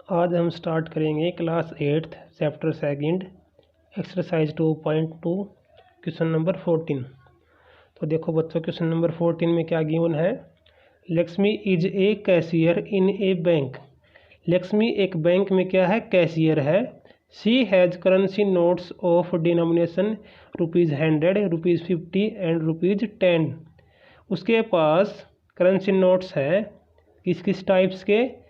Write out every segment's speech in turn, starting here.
आज हम स्टार्ट करेंगे class 8th chapter second exercise 2.2 question number 14। तो देखो बच्चों, क्वेश्चन नंबर 14 में क्या गिवन है। Lakshmi is a cashier in A bank. Lakshmi एक बैंक में क्या है, कैशियर है। She has currency notes of denomination ₹100, ₹50 and ₹10। उसके पास करेंसी नोट्स है किस किस टाइप्स के,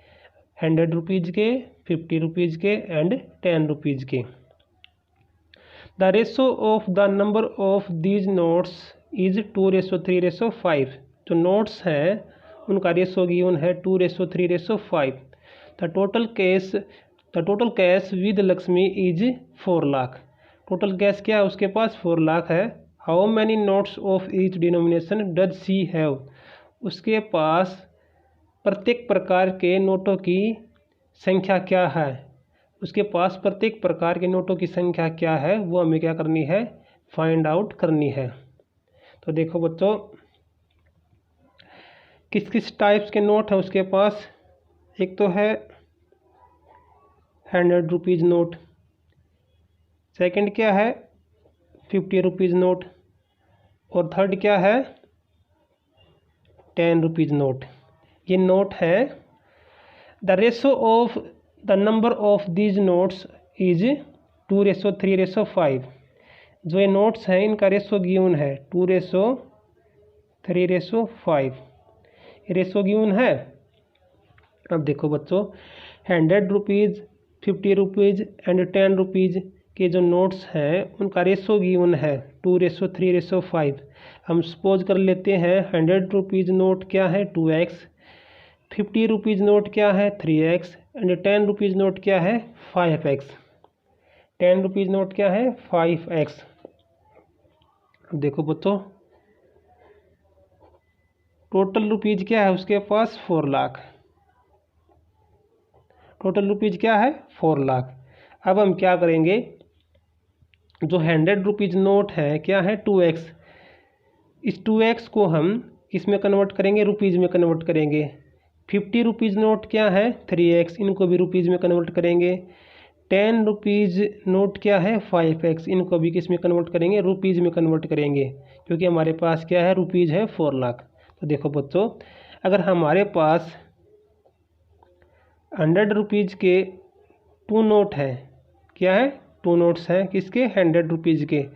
100 रुपीज़ के, 50 रुपीज़ के एंड 10 रुपीज़ के। The ratio of the number of these notes is 2:3:5। जो नोट्स हैं उनका रेशो गिवन है 2:3:5। The total cash with Lakshmi is 4 lakh. Total cash क्या है, उसके पास 4 लाख है। How many notes of each denomination does she have. उसके पास प्रत्येक प्रकार के नोटों की संख्या क्या है। उसके पास प्रत्येक प्रकार के नोटों की संख्या क्या है, वो हमें क्या करनी है, फाइंड आउट करनी है। तो देखो बच्चों, किस किस टाइप्स के नोट है उसके पास। एक तो है 100 रुपीज़ नोट, सेकंड क्या है 50 रुपीज़ नोट, और थर्ड क्या है 10 रुपीज़ नोट। ये नोट है। The ratio of the number of these notes is 2:3:5। जो ये नोट्स हैं इनका रेशो गिवन है 2:3:5। ये रेशो गिवन है। अब देखो बच्चों, 100 रुपीज़, 50 रुपीज़ एंड 10 रुपीज़ के जो नोट्स हैं उनका रेशो गिवन है 2:3:5। हम सपोज कर लेते हैं 100 रुपीज़ नोट क्या है 2x, 50 रुपीज़ नोट क्या है 3x एंड 10 रुपीज़ नोट क्या है 5x। 10 रुपीज़ नोट क्या है 5x। अब देखो बच्चों, टोटल रुपीज़ क्या है उसके पास 4 लाख। टोटल रुपीज़ क्या है 4 लाख। अब हम क्या करेंगे, जो 100 रुपीज़ नोट है क्या है 2x, इस 2x को हम किस में कन्वर्ट करेंगे, रुपीज़ में कन्वर्ट करेंगे। 50 रुपीज़ नोट क्या है 3x, इनको भी रुपीज़ में कन्वर्ट करेंगे। 10 रुपीज़ नोट क्या है 5x, इनको भी किस में कन्वर्ट करेंगे, रुपीज़ में कन्वर्ट करेंगे, क्योंकि हमारे पास क्या है रुपीज़ है 4 लाख। तो देखो बच्चों, अगर हमारे पास 100 रुपीज़ के 2 नोट हैं, क्या है 2 नोट्स हैं किसके, 100 रुपीज़ के।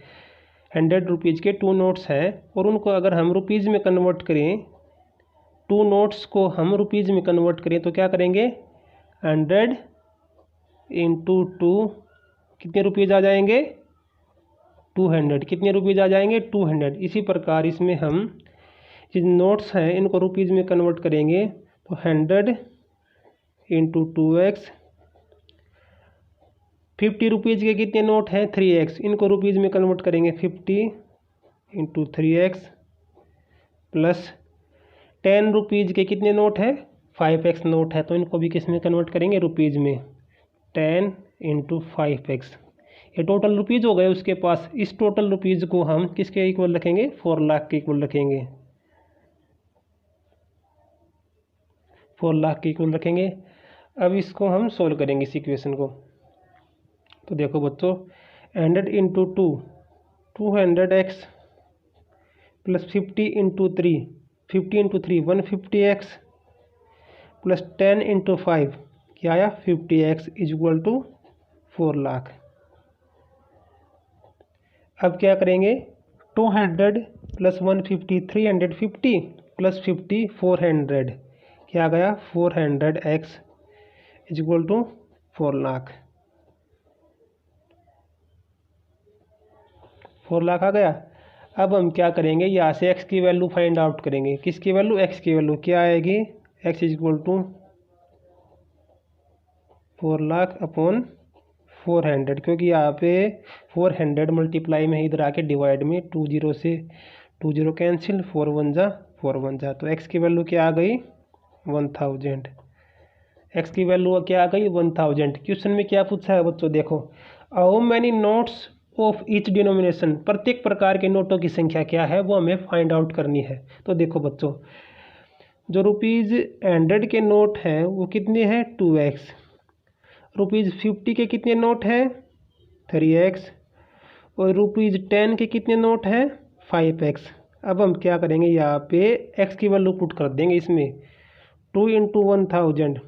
100 रुपीज़ के 2 नोट्स हैं और उनको अगर हम रुपीज़ में कन्वर्ट करें, 2 नोट्स को हम रुपीज़ में कन्वर्ट करें तो क्या करेंगे, 100 × 2 कितने रुपीज़ आ जाएंगे 200। कितने रुपीज़ आ जाएंगे 200। इसी प्रकार इसमें हम जिन नोट्स हैं इनको रुपीज़ में कन्वर्ट करेंगे तो 100 × 2x। 50 रुपीज़ के कितने नोट हैं 3x, इनको रुपीज़ में कन्वर्ट करेंगे 50 × 3x प्लस 10 रुपीज़ के कितने नोट हैं 5x नोट है, तो इनको भी किस में कन्वर्ट करेंगे, रुपीज़ में। 10 × 5x, ये टोटल रुपीज़ हो गए उसके पास। इस टोटल रुपीज़ को हम किसके इक्वल रखेंगे, 4 लाख के इक्वल रखेंगे। 4 लाख के इक्वल रखेंगे। अब इसको हम सोल्व करेंगे इस इक्वेशन को। तो देखो बच्चों, 100 × 2 200x प्लस 50 × 3 50 × 3 150x प्लस 10 × 5 क्या आया 50x is equal to 4 lakh. अब क्या करेंगे, 200 प्लस 150 350 प्लस 50 400 क्या आ गया 400x is equal to 4 lakh. 4 lakh आ गया। अब हम क्या करेंगे, यहाँ से x की वैल्यू फाइंड आउट करेंगे। किसकी वैल्यू, x की वैल्यू क्या आएगी, x is equal to 4 lakh upon 400, क्योंकि यहाँ पे 400 मल्टीप्लाई में इधर आके डिवाइड में 20 से 20 कैंसिल, 4 1 जा 4 1 जा, तो x की वैल्यू क्या आ गई 1000। x की वैल्यू क्या आ गई 1000। क्वेश्चन में क्या पूछा है बच्चों, देखो how many notes of each denomination, प्रत्येक प्रकार के नोटों की संख्या क्या है वो हमें फाइंड आउट करनी है। तो देखो बच्चों, जो ₹100 के नोट हैं वो कितने हैं 2x, ₹50 के कितने नोट हैं 3x, और ₹10 के कितने नोट हैं 5x। अब हम क्या करेंगे, यहाँ पे x की वैल्यू पुट कर देंगे इसमें। 2 × 1000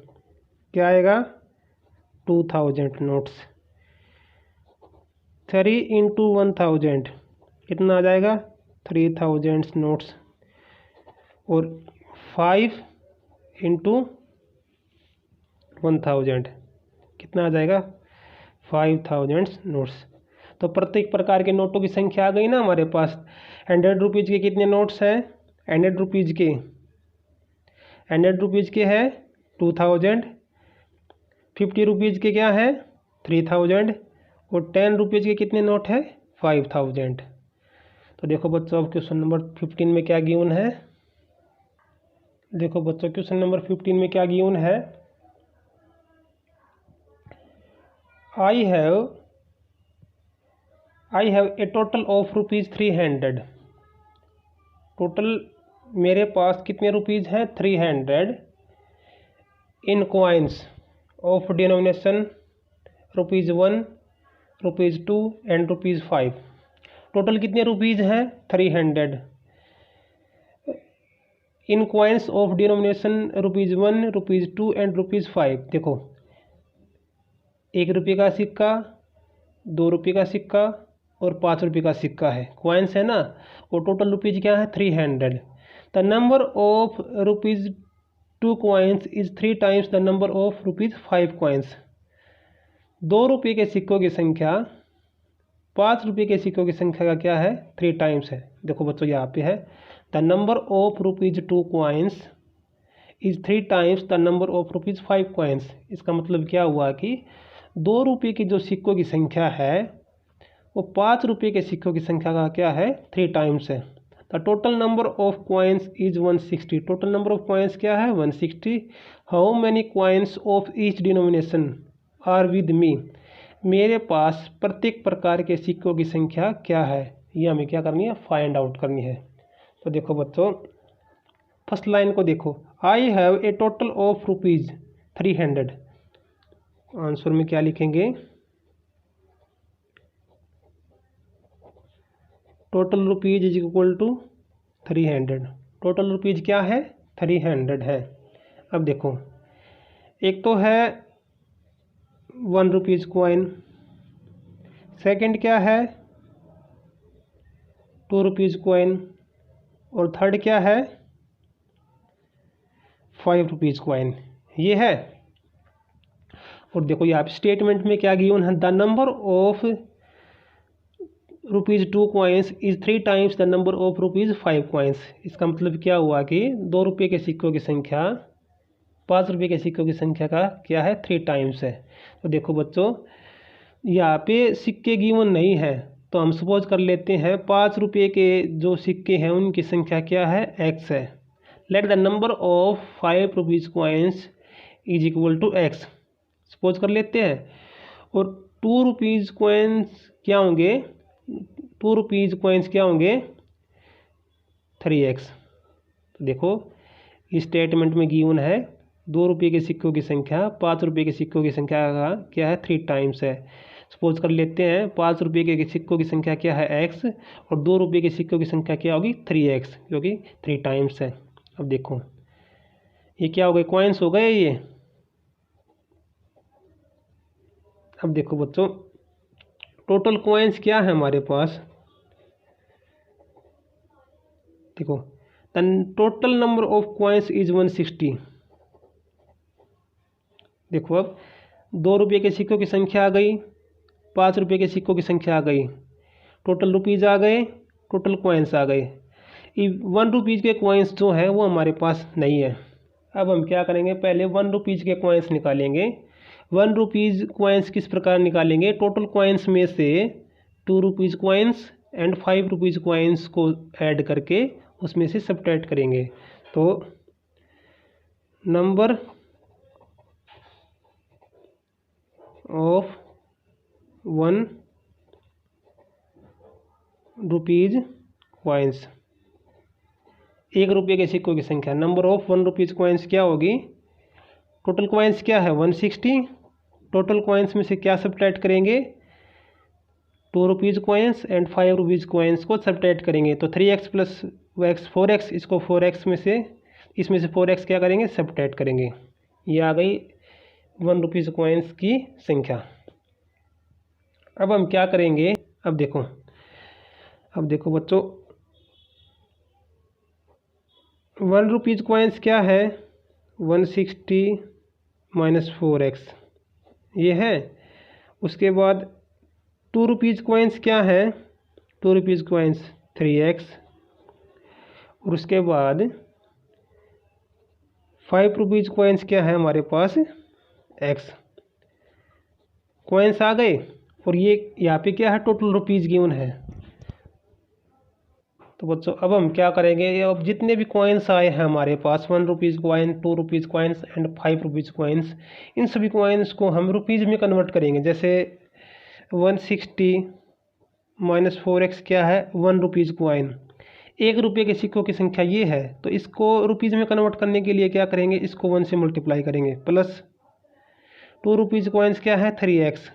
क्या आएगा 2000 नोट्स। 3 × 1000 कितना आ जाएगा 3000 नोट्स। और 5 × 1000 कितना आ जाएगा 5000 नोट्स। तो प्रत्येक प्रकार के नोटों की संख्या आ गई ना हमारे पास। 100 रुपीज़ के कितने नोट्स हैं 100 रुपीज़ के, 100 रुपीज़ के हैं 2000, 50 रुपीज़ के क्या है 3000, और 10 रुपीज़ के कितने नोट हैं 5000। तो देखो बच्चों अब क्वेश्चन नंबर 15 में क्या गिवन है। देखो बच्चों क्वेश्चन नंबर 15 में क्या गिवन है। I have a total of ₹300। Total मेरे पास कितने रुपीज़ हैं 300 in coins of denomination ₹1, ₹2 and ₹5। Total कितने रुपीज़ हैं 300 in coins of denomination ₹1, ₹2 and ₹5। देखो 1 रुपये का सिक्का, 2 रुपये का सिक्का और 5 रुपये का सिक्का है, कॉइन्स है ना। और टोटल रुपीज़ क्या है 300। The number of ₹2 coins is 3 times the number of ₹5 coins. 2 रुपये के सिक्कों की संख्या 5 रुपये के सिक्कों की संख्या का क्या है 3 टाइम्स है। देखो बच्चों यहाँ पे है the number of ₹2 coins is 3 times the number of ₹5 coins. इसका मतलब क्या हुआ कि 2 रुपये की जो सिक्कों की संख्या है वो 5 रुपये के सिक्कों की संख्या का क्या है 3 टाइम्स है। The total number of coins is 160। Total number of coins क्या है 160। How many coins of each denomination are with me. मेरे पास प्रत्येक प्रकार के सिक्कों की संख्या क्या है, ये हमें क्या करनी है फाइंड आउट करनी है। तो देखो बच्चों फर्स्ट लाइन को देखो, I have a total of ₹300। Answer में क्या लिखेंगे total rupees is equal to 300। Total rupees क्या है 300 है। अब देखो एक तो है 1 रुपीज़ कॉइन, सेकंड क्या है 2 रुपीज़ कॉइन, और थर्ड क्या है 5 रुपीज़ कॉइन, ये है। और देखो यहाँ पे स्टेटमेंट में क्या गिवन है, the number of ₹2 coins is 3 times the number of ₹5 coins. इसका मतलब क्या हुआ कि 2 रुपये के सिक्कों की संख्या 5 रुपये के सिक्कों की संख्या का क्या है 3 टाइम्स है। तो देखो बच्चों यहाँ पे सिक्के गिवन नहीं है, तो हम सपोज कर लेते हैं 5 रुपये के जो सिक्के हैं उनकी संख्या क्या है x है। Let the number of 5 rupees coins is equal to x suppose कर लेते हैं। और 2 रुपीज़ कॉइन्स क्या होंगे 2 रुपीज़ कॉइन्स क्या होंगे 3x। तो देखो इस स्टेटमेंट में गिवन है 2 रुपये के सिक्कों की संख्या 5 रुपये के सिक्कों की संख्या का क्या है 3 टाइम्स है। सपोज कर लेते हैं 5 रुपये के सिक्कों की संख्या क्या है x, और 2 रुपये के सिक्कों की संख्या क्या होगी 3x, क्योंकि 3 टाइम्स है। अब देखो ये क्या हो गए कॉइन्स हो गए ये। अब देखो बच्चों टोटल कॉइन्स क्या है हमारे पास, देखो the total number of coins is 160। देखो अब 2 रुपये के सिक्कों की संख्या आ गई, 5 रुपये के सिक्कों की संख्या आ गई, टोटल रुपीज़ आ गए, टोटल कॉइन्स आ गए। 1 रुपीज़ के कॉइन्स जो है वो हमारे पास नहीं है। अब हम क्या करेंगे पहले 1 रुपीज़ के कॉइन्स निकालेंगे। 1 रुपीज़ कॉइन्स किस प्रकार निकालेंगे, टोटल कॉइन्स में से 2 rupees coins and 5 rupees coins को ऐड करके उसमें से सब्ट्रैक्ट करेंगे। तो नंबर ऑफ 1 रुपीज़ कॉइन्स, 1 रुपये के सिक्कों की संख्या, नंबर ऑफ 1 रुपीज़ कॉइन्स क्या होगी, टोटल कॉइन्स क्या है 160, टोटल कॉइन्स में से क्या सब्ट्रैक्ट करेंगे, 2 rupees coins and 5 rupees coins को सब्ट्रैक्ट करेंगे। तो 3x प्लस x 4x, इसको 4x में से, इसमें से 4x क्या करेंगे, सब्ट्रैक्ट करेंगे। ये आ गई 1 रुपीज़ कॉइन्स की संख्या। अब हम क्या करेंगे, अब देखो बच्चों, 1 रुपीज़ कॉइन्स क्या है, 160 माइनस 4x ये है। उसके बाद 2 रुपीज़ कॉइन्स क्या है, 2 रुपीज़ कॉइन्स 3x, और उसके बाद 5 रुपीज़ कॉइन्स क्या है हमारे पास, x। कॉइन्स आ गए, और ये यहाँ पे क्या है, टोटल रुपीज़ गिवन है। तो बच्चों अब हम क्या करेंगे, अब जितने भी कॉइन्स आए हैं हमारे पास, 1 rupees coin, 2 rupees coins and 5 rupees coins, इन सभी कॉइन्स को हम रुपीज़ में कन्वर्ट करेंगे। जैसे 160 माइनस 4x क्या है, 1 रुपीज़ कॉइन, 1 रुपये के सिक्कों की संख्या ये है। तो इसको रुपीज़ में कन्वर्ट करने के लिए क्या करेंगे, इसको 1 से मल्टीप्लाई करेंगे, प्लस 2 रुपीज़ कॉइन्स क्या है, 3x,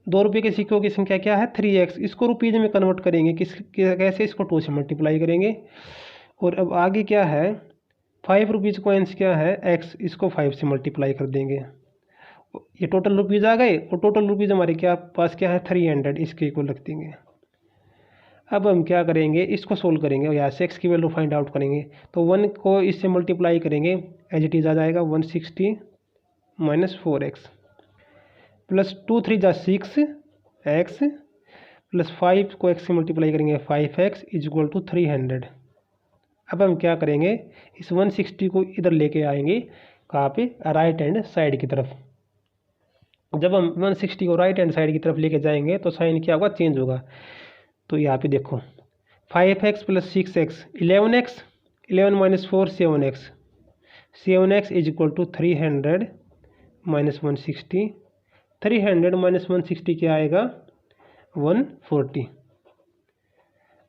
2 रुपये के सिक्कों की संख्या क्या है, 3x, इसको रुपीज़ में कन्वर्ट करेंगे, कैसे, इसको 2 से मल्टीप्लाई करेंगे। और अब आगे क्या है, 5 रुपीज़ कॉइन्स क्या है, x, इसको 5 से मल्टीप्लाई कर देंगे। ये टोटल रुपीज़ आ गए, और टोटल रुपीज़ हमारे पास क्या है, 300, इसके इक्वल रख देंगे। अब हम क्या करेंगे, इसको सोल्व करेंगे और यहाँ से x की वैल्यू फाइंड आउट करेंगे। तो 1 को इससे मल्टीप्लाई करेंगे, एज इट इज़ आ जाएगा 160 माइनस 4x, प्लस 2 3 जा 6x, प्लस 5 को x से मल्टीप्लाई करेंगे 5x इज इक्वल टू 300। अब हम क्या करेंगे, इस 160 को इधर लेके आएंगे, कहाँ पे, राइट हैंड साइड की तरफ। जब हम 160 को राइट हैंड साइड की तरफ लेके जाएंगे तो साइन क्या होगा, चेंज होगा। तो यहाँ पे देखो 5x plus 6x 11x, 11 minus 4 7x, 7x is equal to 300 minus 160, 300 minus 160 क्या आएगा, 140।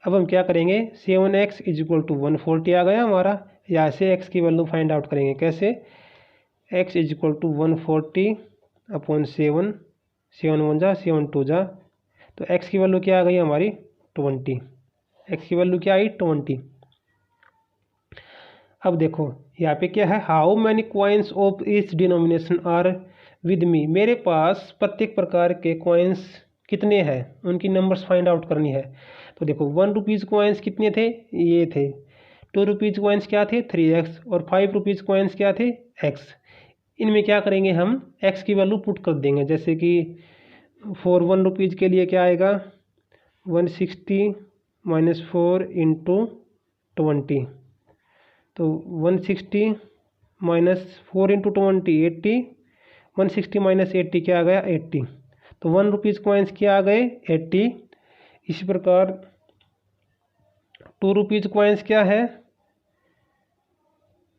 अब हम क्या करेंगे, 7x इज इक्वल टू 140 आ गया हमारा। यहाँ से x की वैल्यू फाइंड आउट करेंगे, कैसे, x is equal to 140 upon 7, 7 1 जा 7 2 जा, तो x की वैल्यू क्या आ गई हमारी, 20। x की वैल्यू क्या आई, 20। अब देखो यहाँ पे क्या है, how many coins of each denomination are with me, मेरे पास प्रत्येक प्रकार के कॉइन्स कितने हैं, उनकी नंबर्स फाइंड आउट करनी है। तो देखो 1 रुपीज़ कॉइन्स कितने थे, ये थे। 2 रुपीज़ कॉइन्स क्या थे, 3x, और 5 रुपीज़ कॉइन्स क्या थे, x। इनमें क्या करेंगे, हम x की वैल्यू पुट कर देंगे। जैसे कि फॉर 1 रुपीज़ के लिए क्या आएगा, 160 माइनस 4 इंटू 20, तो 160 माइनस 4 इंटू 20 80, 160 माइनस 80 क्या आ गया, 80। तो 1 रुपीज़ कॉइन्स क्या आ गए, 80। इसी प्रकार 2 रुपीज़ कॉइन्स क्या है,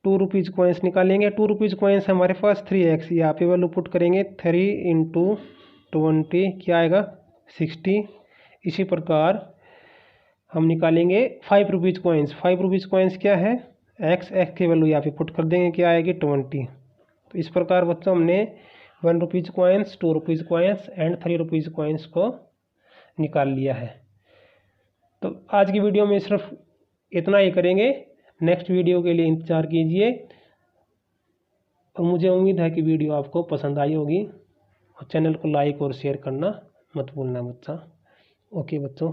2 रुपीज़ कॉइन्स निकालेंगे। 2 रुपीज़ कॉइन्स हमारे पास 3x, यहाँ पे वैल्यू पुट करेंगे, 3 इंटू 20 क्या आएगा, 60। इसी प्रकार हम निकालेंगे 5 रुपीज़ कॉइन्स। 5 रुपीज़ कॉइन्स क्या है, x की वैल्यू यहाँ पे पुट कर देंगे, क्या आएगी, 20। तो इस प्रकार बच्चों हमने 1 rupees coins, 2 rupees coins and 3 rupees coins को निकाल लिया है। तो आज की वीडियो में सिर्फ इतना ही करेंगे, नेक्स्ट वीडियो के लिए इंतज़ार कीजिए। और मुझे उम्मीद है कि वीडियो आपको पसंद आई होगी, और चैनल को लाइक और शेयर करना मत भूलना बच्चा। ओके बच्चों।